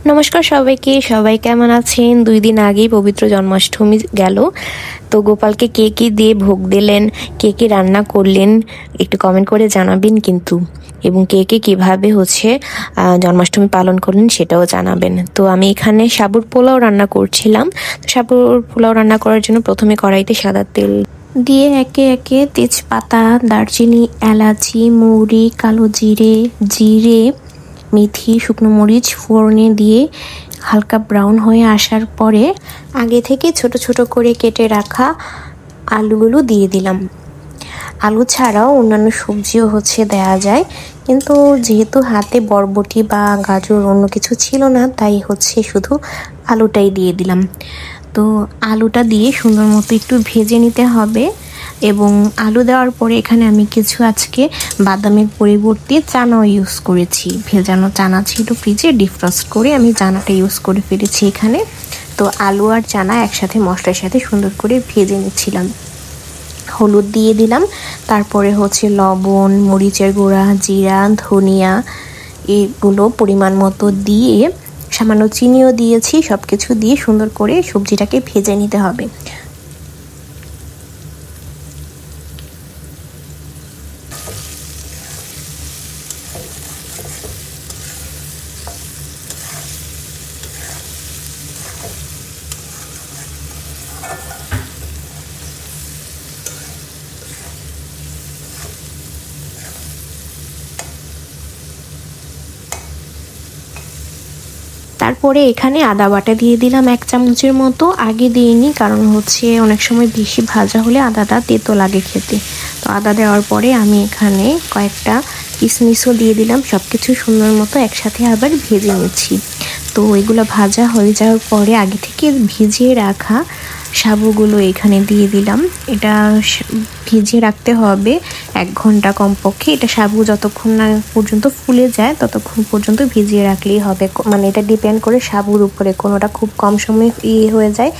নমস্কার সবাইকে। সবাই কেমন আছেন? 2 দিন আগেই পবিত্র জন্মাষ্টমী গেল। তো গোপালকে কে কী দিয়ে ভোগ দিলেন, কে কী রান্না করলেন একটু কমেন্ট করে জানাবেন কিন্তু, এবং কে কে কীভাবে জন্মাষ্টমী পালন করলেন সেটাও জানাবেন। তো আমি এখানে সাবুর পোলাও রান্না করছিলাম। তো সাবুর পোলাও রান্না করার জন্য প্রথমে কড়াইতে সাদা তেল দিয়ে একে একে তেজপাতা, দারচিনি, এলাচি, মৌরি, কালো জিরে, জিরে, মেথি, শুকনো মরিচ ফোড়নে দিয়ে হালকা ব্রাউন হয়ে আসার পরে আগে থেকে ছোট ছোট করে কেটে রাখা আলুগুলো দিয়ে দিলাম। আলু ছাড়াও অন্যান্য সবজিও দেয়া যায়, কিন্তু যেহেতু হাতে বরবটি বা গাজর অন্য কিছু ছিল না, তাই শুধু আলুটাই দিয়ে দিলাম। তো আলুটা দিয়ে সুন্দর মতো একটু ভেজে নিতে হবে। এবং আলু দেওয়ার পরে এখানে আমি কিছু আজকে বাদামের পরিবর্তে চানাও ইউজ করেছি। ভেজানো চানা ছিল ফ্রিজে, ডিফ্রস্ট করে আমি চানাটা ইউজ করে ফেলেছি এখানে। তো আলু আর চানা একসাথে মশলার সাথে সুন্দর করে ভেজে নিচ্ছিলাম। হলুদ দিয়ে দিলাম, তারপরে লবণ, মরিচের গুঁড়া, জিরা, ধনিয়া এগুলো পরিমাণ মতো দিয়ে সামান্য চিনিও দিয়েছি। সব কিছু দিয়ে সুন্দর করে সবজিটাকে ভেজে নিতে হবে। তারপরে এখানে আদা বাটা দিয়ে দিলাম 1 চামচের মতো। আগে দিইনি, কারণ অনেক সময় বেশি ভাজা হলে আদাটা তেতো লাগে খেতে। তো আদা দেওয়ার পরে আমি এখানে কয়েকটা কিশমিশও দিয়ে দিলাম। সব কিছু সুন্দর মতো একসাথে আবার ভেজে নিচ্ছি। তো এগুলো ভাজা হয়ে যাওয়ার পরে আগে থেকে ভিজিয়ে রাখা সাবুগুলো এখানে দিয়ে দিলাম। এটা ভিজিয়ে রাখতে হবে 1 ঘন্টা কমপক্ষে। এটা সাবু যতক্ষণ না পর্যন্ত ফুলে যায় ততক্ষণ পর্যন্ত ভিজিয়ে রাখলেই হবে। মানে এটা ডিপেন্ড করে সাবুর উপরে, কোনোটা খুব কম সময় হয়ে যায়,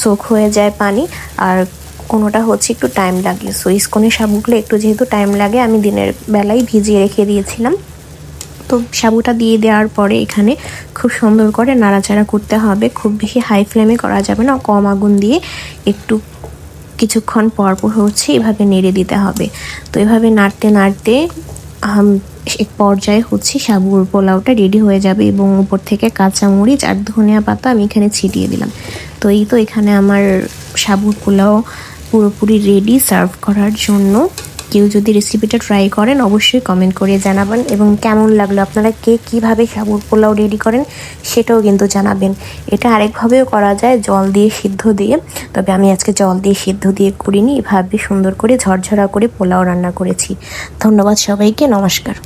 সোক হয়ে যায় পানি, আর কোনোটা একটু টাইম লাগে। সো ইস্কনের সাবুগুলো একটু যেহেতু টাইম লাগে, আমি দিনের বেলায় ভিজিয়ে রেখে দিয়েছিলাম। তো সাবুটা দিয়ে দেওয়ার পরে এখানে খুব সুন্দর করে নাড়াচাড়া করতে হবে। খুব বেশি হাই ফ্লেমে করা যাবে না, কম আগুন দিয়ে একটু কিছুক্ষণ পর পর এভাবে নেড়ে দিতে হবে। তো এভাবে নাড়তে নাড়তে এক পর্যায়ে সাবুর পোলাওটা রেডি হয়ে যাবে, এবং উপর থেকে কাঁচামরিচ আর ধনিয়া পাতা আমি এখানে ছিটিয়ে দিলাম। তো এখানে আমার সাবুর পোলাও পুরোপুরি রেডি সার্ভ করার জন্য। কেউ যদি রেসিপিটা ট্রাই করেন অবশ্যই কমেন্ট করে জানাবেন, এবং কেমন লাগলো, আপনারা কে কীভাবে সাবুর পোলাও রেডি করেন সেটাও কিন্তু জানাবেন। এটা আরেকভাবেও করা যায়, জল দিয়ে সিদ্ধ দিয়ে, তবে আমি আজকে জল দিয়ে সিদ্ধ দিয়ে করিনি, এভাবে সুন্দর করে ঝরঝরা করে পোলাও রান্না করেছি। ধন্যবাদ সবাইকে, নমস্কার।